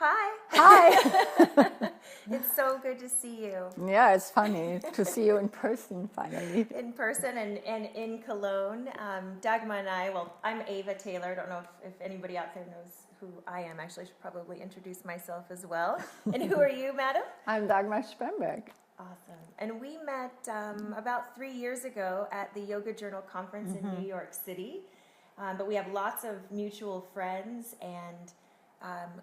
Hi. Hi. It's so good to see you. Yeah, it's funny to see you in person finally. In person and in Cologne. Dagmar and I, well, I'm Ava Taylor. I don't know if anybody out there knows who I am. Actually, I should probably introduce myself as well. And who are you, madam? I'm Dagmar Spremberg. Awesome. And we met about 3 years ago at the Yoga Journal Conference in New York City. But we have lots of mutual friends and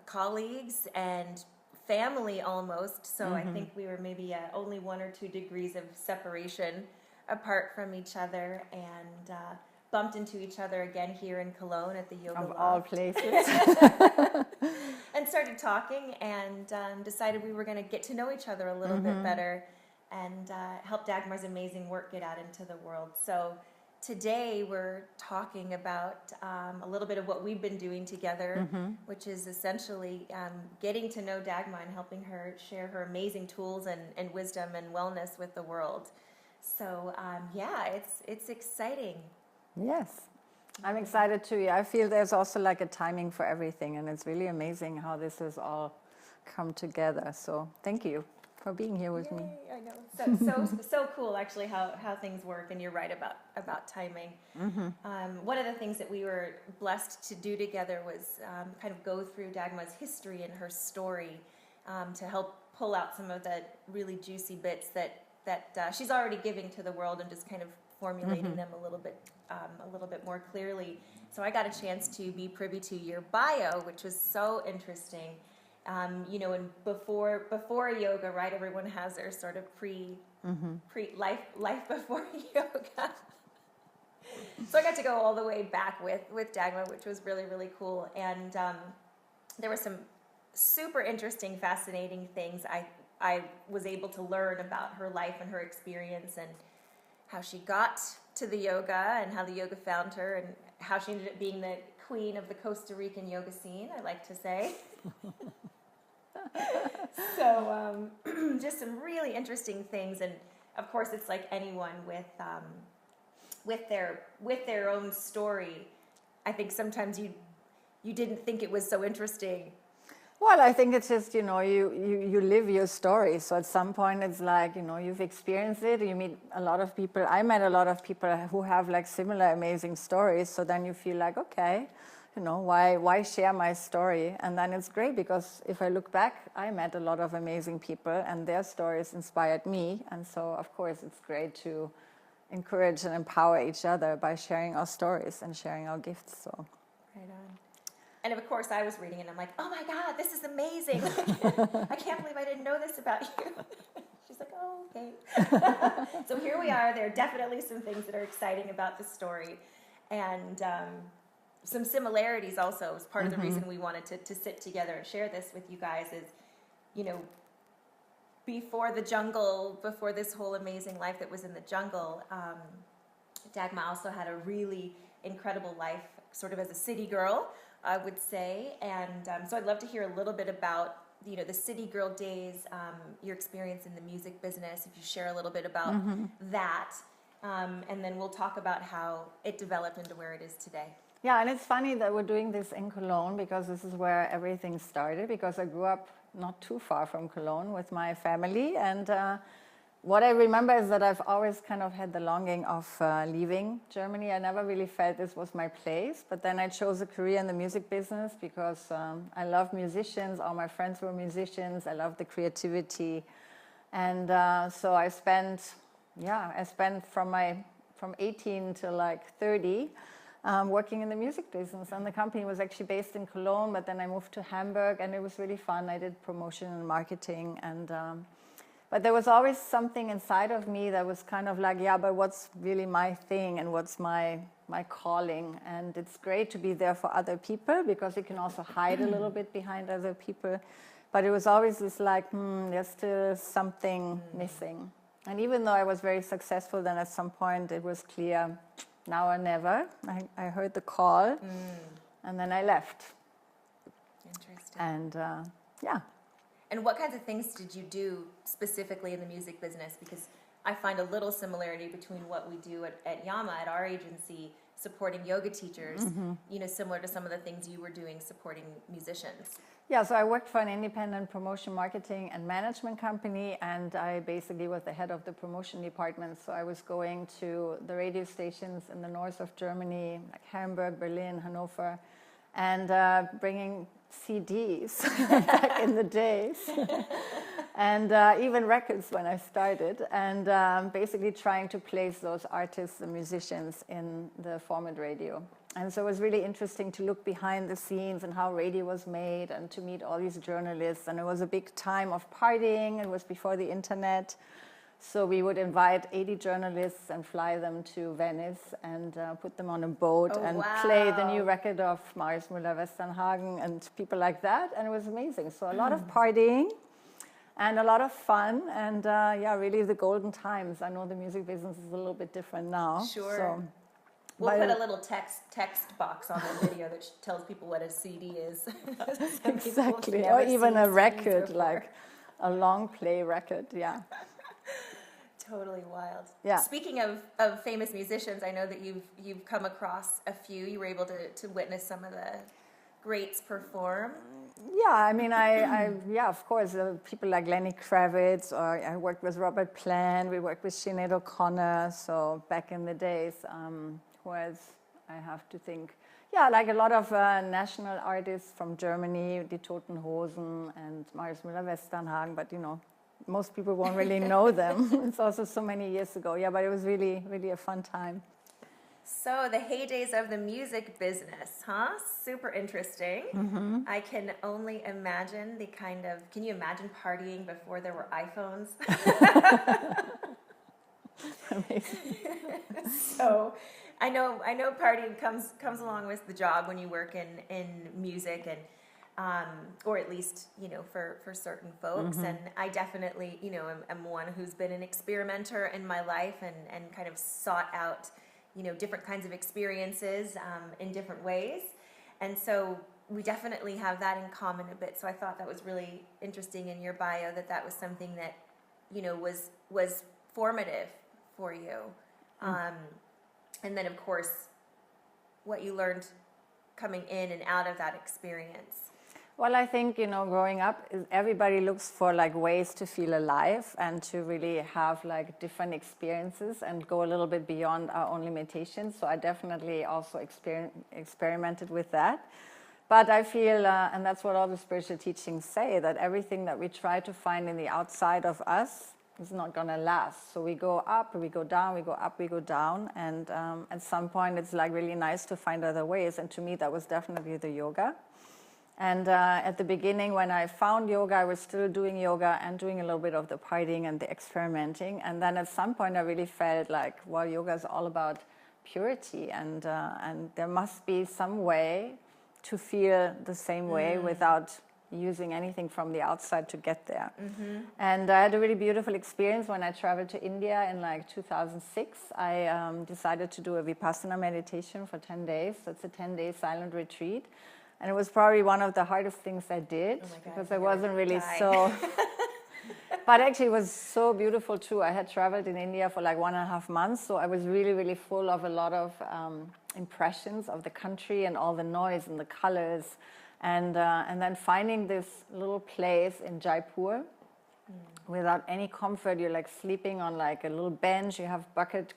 colleagues and family almost. So I think we were maybe only 1 or 2 degrees of separation apart from each other, and bumped into each other again here in Cologne at the Yoga Of Loft. all places. And started talking and decided we were going to get to know each other a little bit better and help Dagmar's amazing work get out into the world. So today we're talking about a little bit of what we've been doing together, which is essentially getting to know Dagmar and helping her share her amazing tools and wisdom and wellness with the world. So yeah, it's exciting. Yes, I'm excited too. I feel there's also like a timing for everything, and it's really amazing how this has all come together. So thank you for being here with me. I know. So cool actually how things work, and you're right about timing. One of the things that we were blessed to do together was kind of go through Dagmar's history and her story to help pull out some of the really juicy bits that she's already giving to the world, and just kind of formulating them a little bit more clearly. So I got a chance to be privy to your bio, which was so interesting. You know, and before yoga, right? Everyone has their sort of pre life before yoga. So I got to go all the way back with Dagmar, which was really, really cool. And there were some super interesting, fascinating things I was able to learn about her life and her experience, and how she got to the yoga, and how the yoga found her, and how she ended up being the queen of the Costa Rican yoga scene, I like to say. So just some really interesting things. And of course it's like anyone with their own story. I think sometimes you didn't think it was so interesting. Well, I think it's just, you know, you live your story. So at some point it's like, you know, you've experienced it. You meet a lot of people. I met a lot of people who have like similar amazing stories. So then you feel like, okay, you know, why share my story? And then it's great, because if I look back, I met a lot of amazing people and their stories inspired me. And so, of course, it's great to encourage and empower each other by sharing our stories and sharing our gifts. So. Right on. And of course, I was reading it, and I'm like, oh my God, this is amazing. I can't believe I didn't know this about you. She's like, oh, okay. So here we are. There are definitely some things that are exciting about the story. And some similarities also. Is part of the reason we wanted to sit together and share this with you guys is, you know, before the jungle, before this whole amazing life that was in the jungle, Dagmar also had a really incredible life, sort of as a city girl, I would say. And so I'd love to hear a little bit about, you know, the city girl days, your experience in the music business, if you share a little bit about that. And then we'll talk about how it developed into where it is today. Yeah, and it's funny that we're doing this in Cologne, because this is where everything started, because I grew up not too far from Cologne with my family. And what I remember is that I've always kind of had the longing of leaving Germany. I never really felt this was my place, but then I chose a career in the music business because I love musicians. All my friends were musicians. I love the creativity. And so I spent from 18 to like 30 working in the music business. And the company was actually based in Cologne, but then I moved to Hamburg, and it was really fun. I did promotion and marketing, and but there was always something inside of me that was kind of like, yeah, but what's really my thing, and what's my calling? And it's great to be there for other people, because you can also hide a little bit behind other people. But it was always this like, there's still something missing. And even though I was very successful, then at some point it was clear, now or never. I heard the call, and then I left. Interesting. And yeah. And what kinds of things did you do specifically in the music business? Because I find a little similarity between what we do at Yama, at our agency, supporting yoga teachers, similar to some of the things you were doing supporting musicians. Yeah, so I worked for an independent promotion marketing and management company, and I basically was the head of the promotion department. So I was going to the radio stations in the north of Germany, like Hamburg, Berlin, Hanover, and bringing CDs back in the days, and even records when I started, and basically trying to place those artists and musicians in the format radio. And so it was really interesting to look behind the scenes and how radio was made, and to meet all these journalists. And it was a big time of partying. It was before the internet. So we would invite 80 journalists and fly them to Venice and put them on a boat and play the new record of Marius Müller-Westernhagen and people like that. And it was amazing. So a lot of partying and a lot of fun. And really the golden times. I know the music business is a little bit different now. Sure. So, we'll put a little text box on the video that tells people what a CD is. Exactly, or even a record, like a long play record, yeah. Totally wild. Yeah. Speaking of famous musicians, I know that you've come across a few. You were able to witness some of the greats perform. Yeah, I mean, of course, people like Lenny Kravitz, or I worked with Robert Plant, we worked with Sinead O'Connor, so back in the days. Whereas I have to think, like a lot of national artists from Germany, Die Toten Hosen and Marius Müller-Westernhagen, but most people won't really know them. It's also so many years ago. Yeah, but it was really, really a fun time. So the heydays of the music business, huh? Super interesting. Mm-hmm. I can only imagine can you imagine partying before there were iPhones? Amazing. So I know partying comes along with the job when you work in music, and or at least for certain folks. Mm-hmm. And I definitely am one who's been an experimenter in my life, and kind of sought out different kinds of experiences in different ways. And so we definitely have that in common a bit. So I thought that was really interesting in your bio, that was something that was formative for you. And then, of course, what you learned coming in and out of that experience. Well, I think, growing up, everybody looks for ways to feel alive and to really have different experiences and go a little bit beyond our own limitations. So I definitely also experimented with that. But I feel, and that's what all the spiritual teachings say, that everything that we try to find in the outside of us is not going to last. So we go up, we go down, we go up, we go down. And at some point, it's really nice to find other ways. And to me, that was definitely the yoga. And at the beginning, when I found yoga, I was still doing yoga and doing a little bit of the partying and the experimenting. And then at some point, I really felt yoga is all about purity. And there must be some way to feel the same way without using anything from the outside to get there. Mm-hmm. And I had a really beautiful experience when I traveled to India in 2006. I decided to do a Vipassana meditation for 10 days. So it's a 10-day silent retreat. And it was probably one of the hardest things I did, because I wasn't really so... But actually it was so beautiful too. I had traveled in India for 1.5 months, so I was really, really full of a lot of impressions of the country and all the noise and the colors. And then finding this little place in Jaipur without any comfort. You're sleeping on a little bench. You have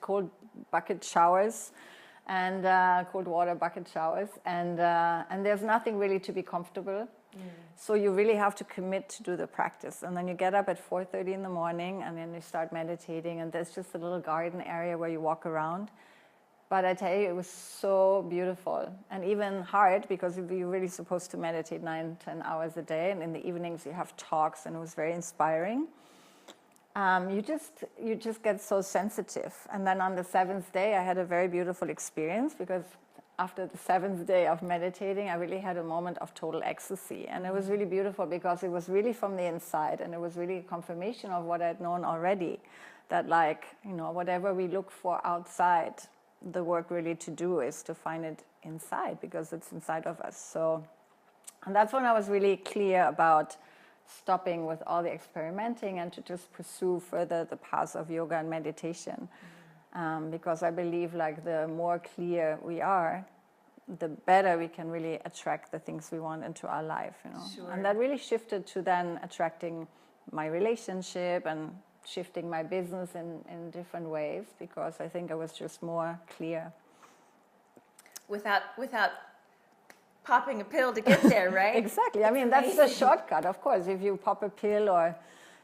cold bucket showers. And cold water bucket showers, and there's nothing really to be comfortable. So you really have to commit to do the practice. And then you get up at 4:30 in the morning, and then you start meditating, and there's just a little garden area where you walk around. But I tell you, it was so beautiful, and even hard, because you're really supposed to meditate 9-10 hours a day, and in the evenings you have talks, and it was very inspiring. You just get so sensitive. And then on the 7th day, I had a very beautiful experience, because after the 7th day of meditating, I really had a moment of total ecstasy. And it was really beautiful, because it was really from the inside, and it was really a confirmation of what I'd known already, that whatever we look for outside, the work really to do is to find it inside, because it's inside of us. So, and that's when I was really clear about stopping with all the experimenting and to just pursue further the path of yoga and meditation. because I believe like the more clear we are, the better we can really attract the things we want into our life, you know. Sure. And that really shifted to then attracting my relationship and shifting my business in different ways, because I think I was just more clear. Without popping a pill to get there, right? Exactly. I mean, that's the shortcut, of course. If you pop a pill or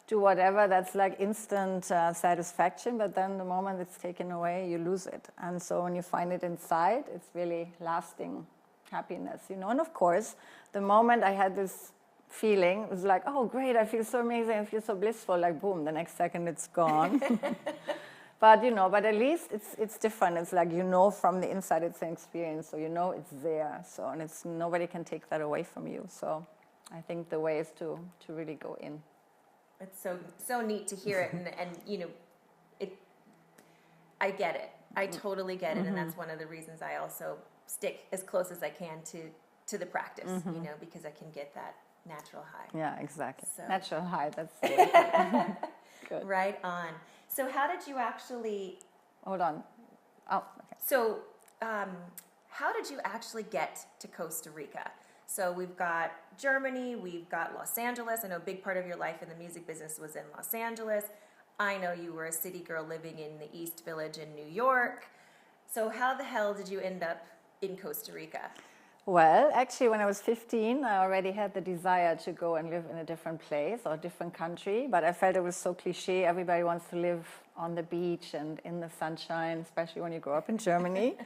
do whatever, that's like instant satisfaction, but then the moment it's taken away, you lose it. And so when you find it inside, it's really lasting happiness, you know. And of course, the moment I had this feeling, it was like, oh, great, I feel so amazing, I feel so blissful, like boom, the next second it's gone. But, you know, but at least it's different. It's like, you know, from the inside it's an experience, so you know it's there. So, and it's, nobody can take that away from you. So I think the way is to really go in. It's so neat to hear it, and you know, I get it. I totally get it, and that's one of the reasons I also stick as close as I can to the practice, you know, because I can get that natural high. Yeah, exactly. So. Natural high, that's the way. Good. Right on. So how did you actually... Hold on. Oh, okay. So how did you actually get to Costa Rica? So we've got Germany, we've got Los Angeles. I know a big part of your life in the music business was in Los Angeles. I know you were a city girl living in the East Village in New York. So how the hell did you end up in Costa Rica? Well, actually, when I was 15, I already had the desire to go and live in a different place or a different country. But I felt it was so cliche. Everybody wants to live on the beach and in the sunshine, especially when you grow up in Germany.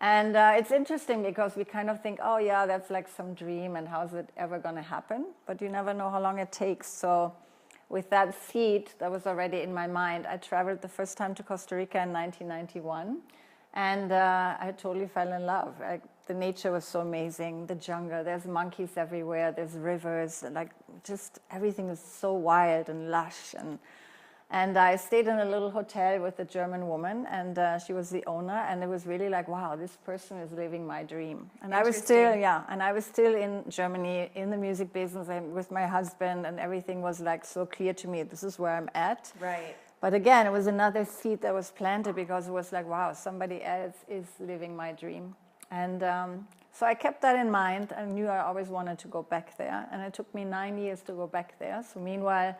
And it's interesting because we kind of think, oh, yeah, that's like some dream, and how's it ever going to happen? But you never know how long it takes. So with that seed that was already in my mind, I traveled the first time to Costa Rica in 1991. And I totally fell in love. The nature was so amazing. The jungle, there's monkeys everywhere, there's rivers, like just everything is so wild and lush. And I stayed in a little hotel with a German woman, and she was the owner. And it was really like, wow, this person is living my dream. And I was still, in Germany in the music business with my husband, and everything was like so clear to me. This is where I'm at. Right. But again, it was another seed that was planted, because it was like, wow, somebody else is living my dream. And so I kept that in mind. I knew I always wanted to go back there. And it took me 9 years to go back there. So meanwhile,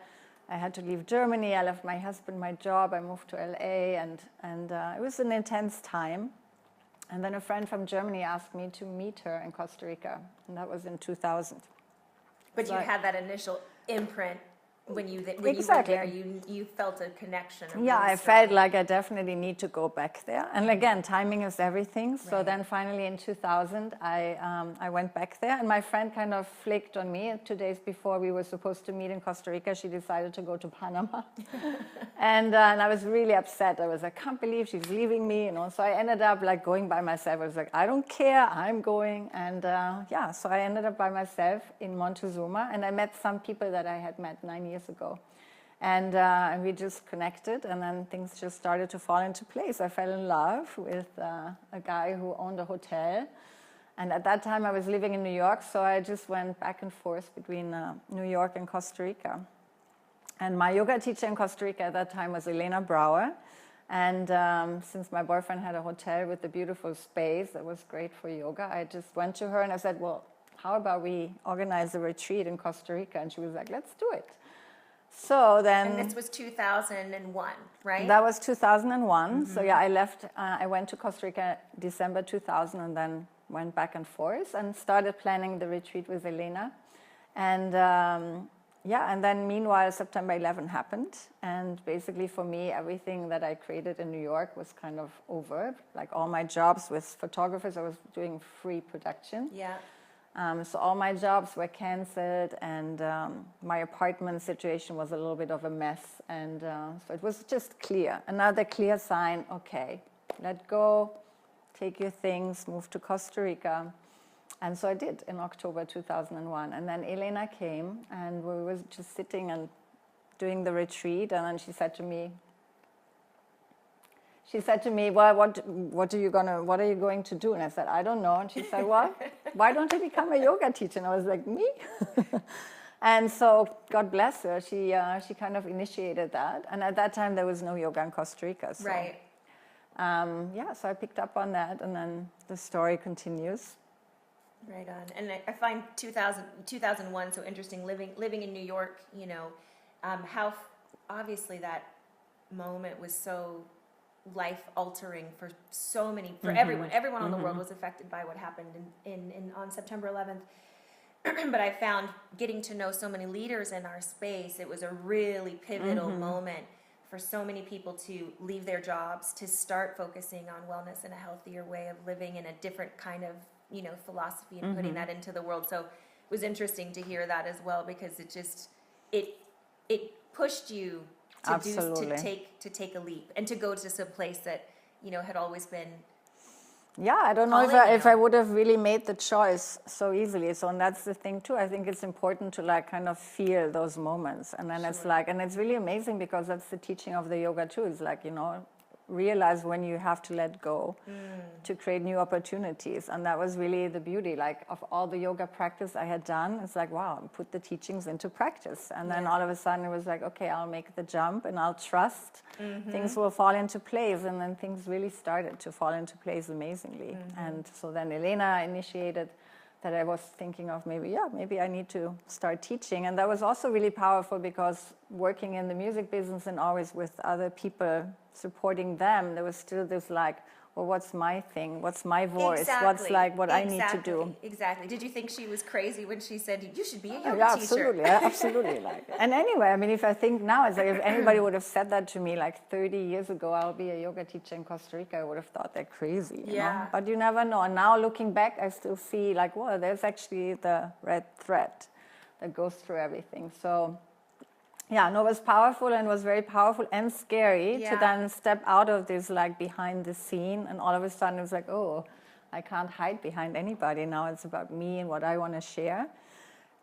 I had to leave Germany. I left my husband, my job. I moved to LA. And it was an intense time. And then a friend from Germany asked me to meet her in Costa Rica. And that was in 2000. But so you had that initial imprint. When you exactly. were there, you felt a connection. Yeah, I felt like I definitely need to go back there. And again, timing is everything. So right. Then finally in 2000, I went back there. And my friend kind of flaked on me. 2 days before we were supposed to meet in Costa Rica, she decided to go to Panama. and I was really upset. I was like, I can't believe she's leaving me. You know. So I ended up like going by myself. I was like, I don't care, I'm going. And so I ended up by myself in Montezuma. And I met some people that I had met 9 years ago. And we just connected, and then things just started to fall into place. I fell in love with a guy who owned a hotel. And at that time, I was living in New York, so I just went back and forth between New York and Costa Rica. And my yoga teacher in Costa Rica at that time was Elena Brower. And since my boyfriend had a hotel with a beautiful space that was great for yoga, I just went to her and I said, well, how about we organize a retreat in Costa Rica? And she was like, let's do it. So then... And this was 2001, right? That was 2001. Mm-hmm. So yeah, I left, I went to Costa Rica December 2000 and then went back and forth and started planning the retreat with Elena. And and then meanwhile, September 11 happened. And basically for me, everything that I created in New York was kind of over. Like all my jobs with photographers, I was doing free production. Yeah. So all my jobs were canceled, and my apartment situation was a little bit of a mess. And so it was just clear, another clear sign, okay, let go, take your things, move to Costa Rica. And so I did in October 2001. And then Elena came, and we were just sitting and doing the retreat. And then she said to me, well, what are you going to do? And I said, I don't know. And she said, well, why don't you become a yoga teacher? And I was like, me? And so God bless her. She kind of initiated that. And at that time, there was no yoga in Costa Rica. So. Right. So I picked up on that, and then the story continues. Right on. And I find 2001 so interesting, living in New York, you know, how obviously that moment was so life altering for so many, for everyone on the world was affected by what happened on September 11th. But I found getting to know so many leaders in our space, it was a really pivotal moment for so many people to leave their jobs, to start focusing on wellness and a healthier way of living and a different kind of, you know, philosophy and putting that into the world. So it was interesting to hear that as well, because it just, it pushed you to to take a leap and to go to some place that, you know, had always been. Yeah, I don't know if I would have really made the choice so easily. So, and that's the thing too. I think it's important to like kind of feel those moments. And then it's like, and it's really amazing because that's the teaching of the yoga too. It's like, you know, realize when you have to let go to create new opportunities. And that was really the beauty, like of all the yoga practice I had done. It's like, wow, put the teachings into practice. And then all of a sudden it was like, okay, I'll make the jump and I'll trust things will fall into place. And then things really started to fall into place amazingly. And so then Elena initiated that. I was thinking of maybe I need to start teaching. And that was also really powerful because working in the music business and always with other people supporting them, there was still this like, well, what's my thing? What's my voice? What's like what I need to do? Exactly. Did you think she was crazy when she said you should be a yoga teacher? Absolutely, absolutely. Like, and anyway, I mean, if I think now, it's like if anybody would have said that to me like 30 years ago, I'll be a yoga teacher in Costa Rica, I would have thought they're crazy. You know? But you never know. And now looking back, I still see like, well, there's actually the red thread that goes through everything. So. Yeah, no, it was powerful, and it was very powerful and scary to then step out of this like behind the scene, and all of a sudden it was like, oh, I can't hide behind anybody. Now it's about me and what I want to share.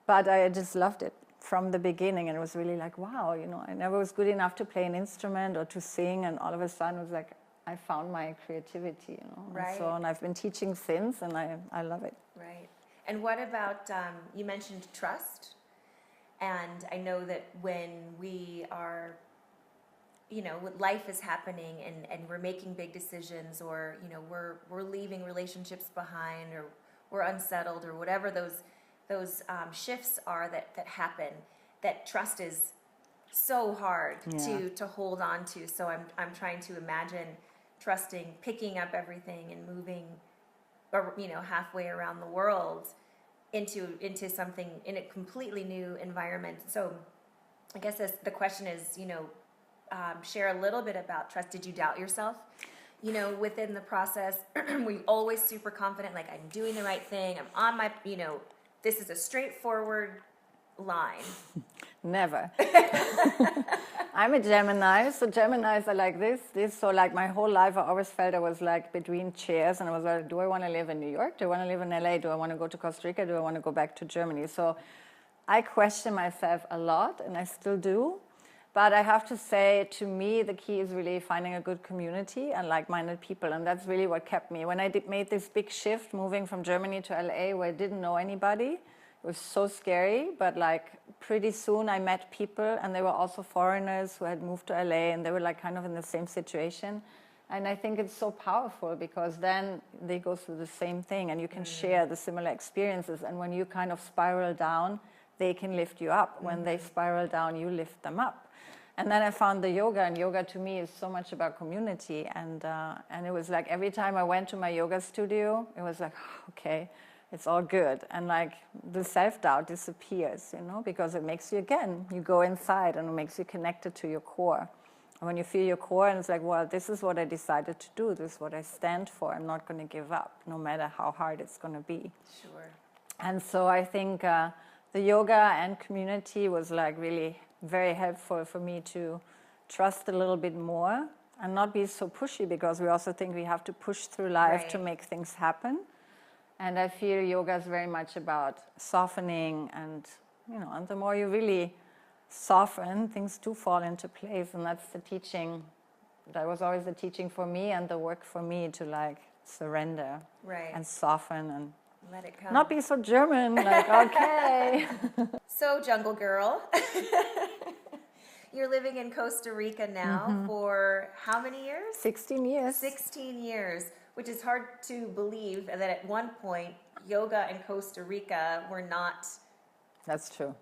But I just loved it from the beginning, and it was really like, wow, you know, I never was good enough to play an instrument or to sing, and all of a sudden it was like, I found my creativity, you know. Right. And I've been teaching since, and I love it. Right. And what about, you mentioned trust? And I know that when we are, you know, life is happening and we're making big decisions, or, you know, we're leaving relationships behind, or we're unsettled, or whatever those shifts are that happen, that trust is so hard to hold on to. So I'm trying to imagine trusting, picking up everything and moving, or, you know, halfway around the world into something in a completely new environment. So I guess the question is, you know, share a little bit about trust. Did you doubt yourself, you know, within the process? Were you always super confident, like, I'm doing the right thing, I'm on my, you know, this is a straightforward line? Never. I'm a Gemini, so Geminis are like this. So like my whole life I always felt I was like between chairs, and I was like, do I want to live in New York? Do I want to live in LA? Do I want to go to Costa Rica? Do I want to go back to Germany? So I question myself a lot, and I still do. But I have to say, to me, the key is really finding a good community and like-minded people, and that's really what kept me. When I made this big shift, moving from Germany to LA, where I didn't know anybody, it was so scary, but like pretty soon I met people, and they were also foreigners who had moved to LA, and they were like kind of in the same situation. And I think it's so powerful because then they go through the same thing, and you can share the similar experiences. And when you kind of spiral down, they can lift you up. When they spiral down, you lift them up. And then I found the yoga, and yoga to me is so much about community. And it was like every time I went to my yoga studio, it was like, okay, it's all good. And like the self-doubt disappears, you know, because it makes you, again, you go inside and it makes you connected to your core. And when you feel your core, and it's like, well, this is what I decided to do. This is what I stand for. I'm not going to give up, no matter how hard it's going to be. Sure. And so I think the yoga and community was like really very helpful for me to trust a little bit more and not be so pushy, because we also think we have to push through life to make things happen. And I feel yoga is very much about softening, and, you know, and the more you really soften, things do fall into place. And that's the teaching, that was always the teaching for me, and the work for me, to like surrender and soften and let it come. Not be so German, like, okay. So, Jungle Girl, You're living in Costa Rica now for how many years? 16 years. 16 years, which is hard to believe that at one point yoga and Costa Rica were not, That's true.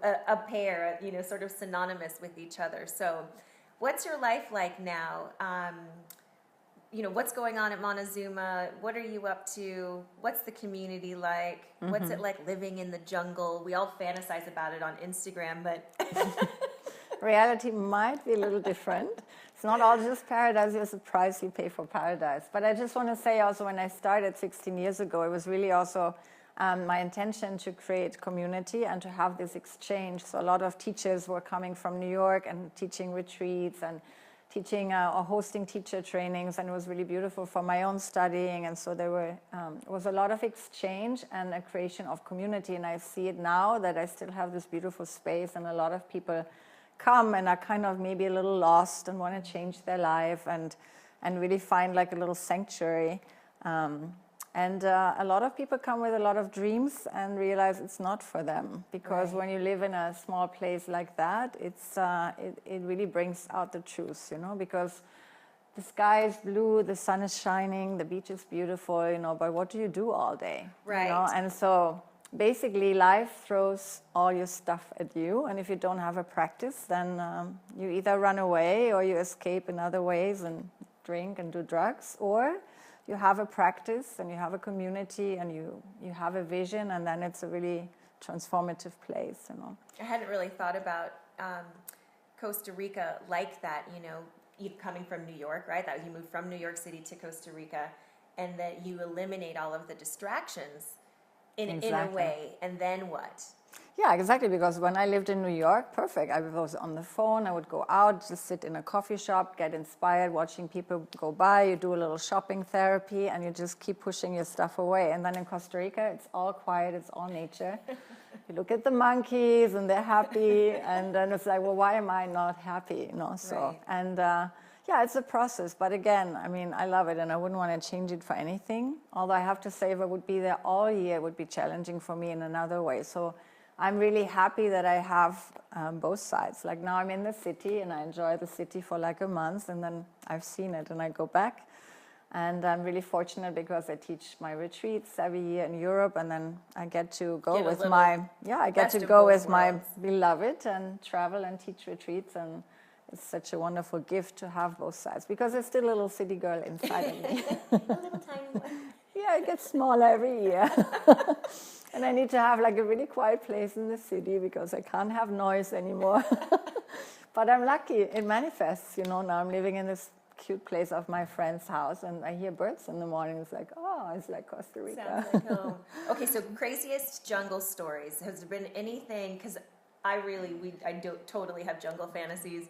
a pair, sort of synonymous with each other. So what's your life like now? What's going on at Montezuma? What are you up to? What's the community like? What's it like living in the jungle? We all fantasize about it on Instagram, but reality might be a little different. It's not all just paradise. There's a price you pay for paradise. But I just want to say also, when I started 16 years ago, it was really also my intention to create community and to have this exchange. So a lot of teachers were coming from New York and teaching retreats and teaching or hosting teacher trainings, and it was really beautiful for my own studying. And so there was a lot of exchange and a creation of community. And I see it now that I still have this beautiful space, and a lot of people come and are kind of maybe a little lost and want to change their life and really find like a little sanctuary. And a lot of people come with a lot of dreams and realize it's not for them, because when you live in a small place like that, it really brings out the truth, because the sky is blue, the sun is shining, the beach is beautiful, but what do you do all day? Right. And so basically life throws all your stuff at you, and if you don't have a practice, then you either run away or you escape in other ways and drink and do drugs, or you have a practice and you have a community and you have a vision, and then it's a really transformative place. I hadn't really thought about Costa Rica like that. You coming from New York, right? That you moved from New York City to Costa Rica, and that you eliminate all of the distractions in a way, and then what? Yeah, exactly, because when I lived in New York, perfect. I was on the phone, I would go out, just sit in a coffee shop, get inspired, watching people go by, you do a little shopping therapy, and you just keep pushing your stuff away. And then in Costa Rica, it's all quiet, it's all nature. You look at the monkeys, and they're happy, and then it's like, well, why am I not happy? So, right. And yeah, it's a process, but again, I love it, and I wouldn't want to change it for anything. Although I have to say, if I would be there all year, it would be challenging for me in another way. So I'm really happy that I have both sides. Like now I'm in the city and I enjoy the city for like a month, and then I've seen it and I go back. And I'm really fortunate because I teach my retreats every year in Europe, and then I get to go with my beloved and travel and teach retreats, and it's such a wonderful gift to have both sides, because there's still a little city girl inside of me. A little tiny one. Yeah, it gets smaller every year. And I need to have like a really quiet place in the city because I can't have noise anymore. But I'm lucky, it manifests, now I'm living in this cute place of my friend's house, and I hear birds in the morning. It's like, it's like Costa Rica. Sounds like home. Okay, so craziest jungle stories. Has there been anything, because I totally have jungle fantasies,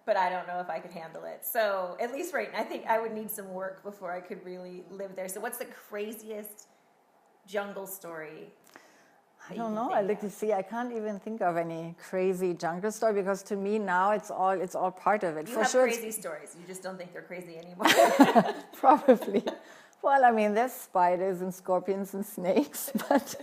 but I don't know if I could handle it. So at least right now, I think I would need some work before I could really live there. So what's the craziest jungle story? I don't know. I look to see. I can't even think of any crazy jungle story, because to me now it's all part of it. You For have sure, crazy stories. You just don't think they're crazy anymore. probably. Well, there's spiders and scorpions and snakes, but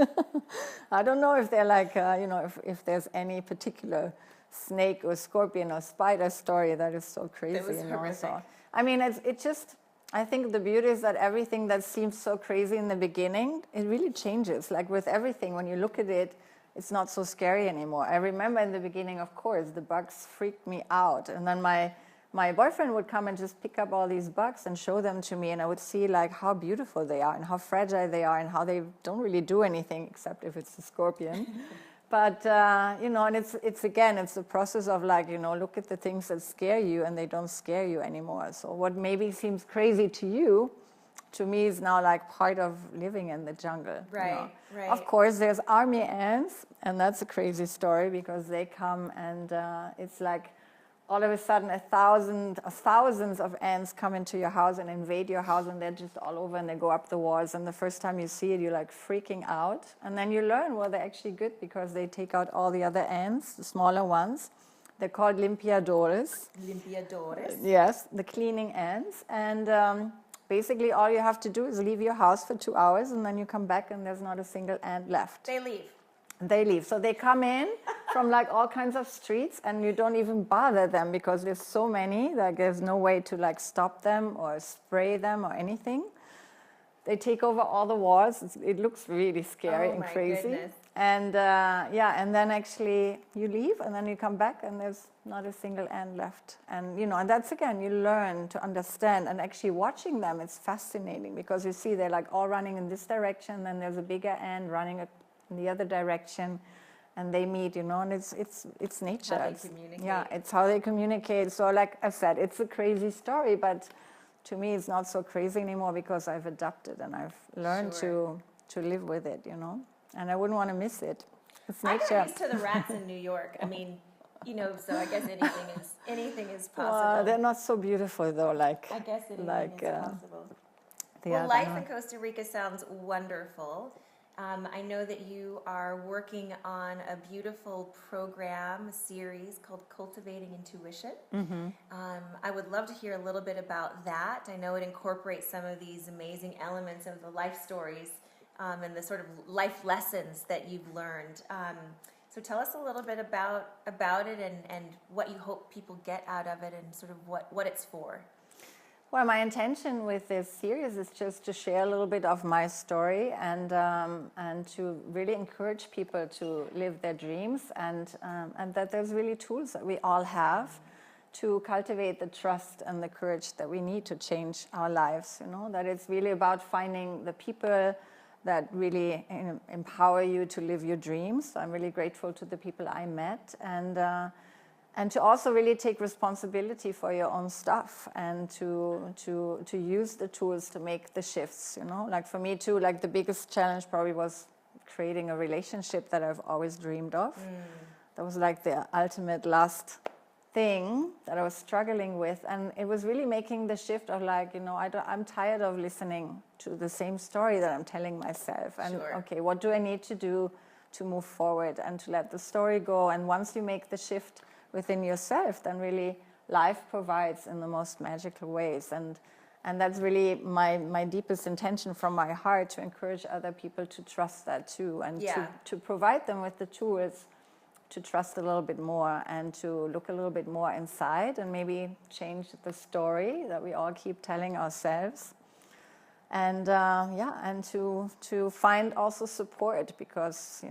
I don't know if they're like, if there's any particular snake or scorpion or spider story that is so crazy. It was horrific. So, it's just, I think the beauty is that everything that seems so crazy in the beginning, it really changes. Like with everything, when you look at it, it's not so scary anymore. I remember in the beginning, of course, the bugs freaked me out. And then my boyfriend would come and just pick up all these bugs and show them to me, and I would see like how beautiful they are and how fragile they are and how they don't really do anything except if it's a scorpion. But, and it's the process of like, look at the things that scare you, and they don't scare you anymore. So what maybe seems crazy to you, to me is now like part of living in the jungle. Right, right. Of course, there's army ants, and that's a crazy story because they come and it's like all of a sudden thousands of ants come into your house and invade your house, and they're just all over and they go up the walls, and the first time you see it you're like freaking out, and then you learn, well, they're actually good because they take out all the other ants, the smaller ones. They're called limpiadores. Limpiadores? Yes, the cleaning ants. And basically all you have to do is leave your house for 2 hours, and then you come back and there's not a single ant left. They leave. They leave. So they come in from like all kinds of streets, and you don't even bother them because there's so many that there's no way to like stop them or spray them or anything. They take over all the walls. It looks really scary and crazy. Goodness. And and then actually you leave, and then you come back, and there's not a single ant left. And and that's again, you learn to understand. And actually watching them, it's fascinating because you see they're like all running in this direction, then there's a bigger ant running in the other direction, and they meet. And it's nature. How they communicate. Yeah, it's how they communicate. So like I said, it's a crazy story, but to me, it's not so crazy anymore because I've adapted and I've learned to live with it, And I wouldn't want to miss it. It's nature. I got used to the rats in New York. I mean, so I guess anything is possible. Well, they're not so beautiful though. Like I guess anything is possible. Well, life in Costa Rica sounds wonderful. I know that you are working on a beautiful program series called Cultivating Intuition. Mm-hmm. I would love to hear a little bit about that. I know it incorporates some of these amazing elements of the life stories and the sort of life lessons that you've learned. So tell us a little bit about it and what you hope people get out of it and sort of what it's for. Well, my intention with this series is just to share a little bit of my story and to really encourage people to live their dreams and that there's really tools that we all have to cultivate the trust and the courage that we need to change our lives. That it's really about finding the people that really empower you to live your dreams. I'm really grateful to the people I met and to also really take responsibility for your own stuff and to use the tools to make the shifts, Like for me too, like the biggest challenge probably was creating a relationship that I've always dreamed of. That was like the ultimate last thing that I was struggling with. And it was really making the shift of like, I'm tired of listening to the same story that I'm telling myself. And okay, what do I need to do to move forward and to let the story go? And once you make the shift within yourself, then really life provides in the most magical ways. And that's really my deepest intention from my heart, to encourage other people to trust that too, and to provide them with the tools to trust a little bit more and to look a little bit more inside and maybe change the story that we all keep telling ourselves. And and to find also support, because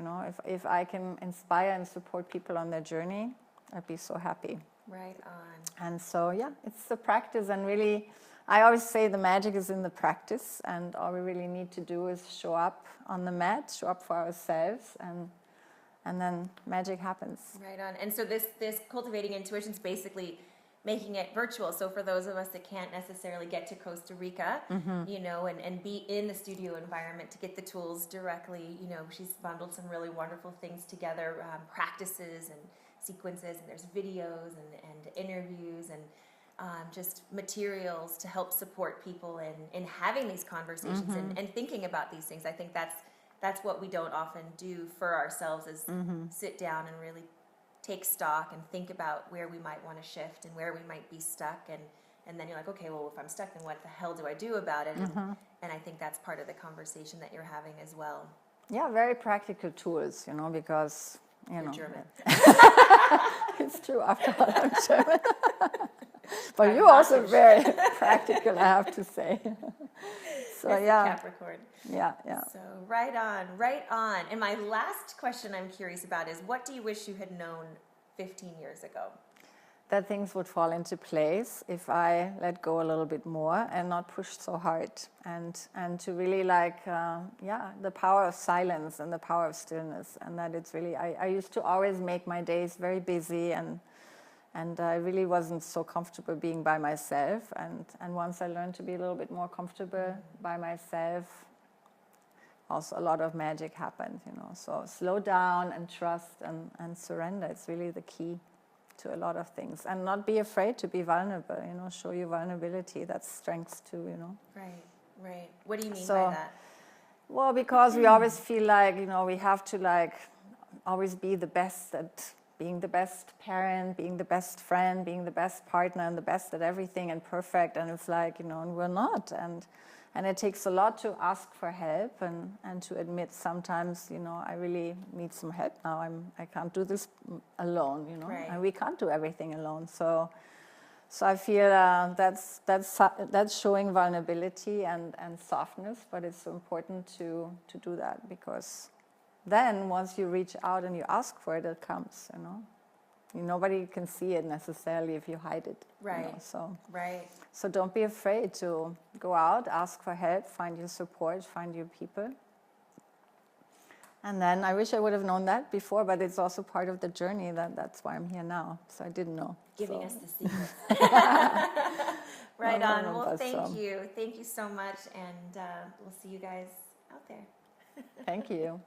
if I can inspire and support people on their journey, I'd be so happy. Right on. And so it's the practice, and really I always say the magic is in the practice, and all we really need to do is show up on the mat, show up for ourselves, and then magic happens. Right on. And so this Cultivating Intuition is basically making it virtual. So for those of us that can't necessarily get to Costa Rica, and be in the studio environment to get the tools directly, she's bundled some really wonderful things together, practices and sequences, and there's videos and interviews and just materials to help support people in having these conversations and thinking about these things. I think that's what we don't often do for ourselves, is sit down and really take stock and think about where we might want to shift and where we might be stuck, and then you're like, okay, well, if I'm stuck, then what the hell do I do about it? And I think that's part of the conversation that you're having as well. Yeah, very practical tools, because You're German. It's true, after all, I'm German. But you're also very practical, I have to say. So it's Capricorn. Yeah. So right on. And my last question I'm curious about is, what do you wish you had known 15 years ago? That things would fall into place if I let go a little bit more and not push so hard, and to really the power of silence and the power of stillness, and that it's really, I used to always make my days very busy, and I really wasn't so comfortable being by myself, and once I learned to be a little bit more comfortable by myself, also a lot of magic happened, so slow down and trust and surrender. It's really the key to a lot of things, and not be afraid to be vulnerable, show your vulnerability. That's strength too, Right. What do you mean by that? Well, because we always feel like, we have to always be the best at being the best parent, being the best friend, being the best partner, and the best at everything and perfect, and it's and we're not, and And it takes a lot to ask for help and to admit sometimes, you know, I really need some help now. I can't do this alone, you know, Right. and we can't do everything alone. So I feel that's showing vulnerability and softness, but it's so important to do that, because then once you reach out and you ask for it, it comes, you know. Nobody can see it necessarily if you hide it. Right. You know, so. Right. So don't be afraid to go out, ask for help, find your support, find your people. And then I wish I would have known that before, but it's also part of the journey. That's why I'm here now. So I didn't know. Giving so. us the secrets. Right on. Well, thank you. Thank you so much. And we'll see you guys out there. Thank you.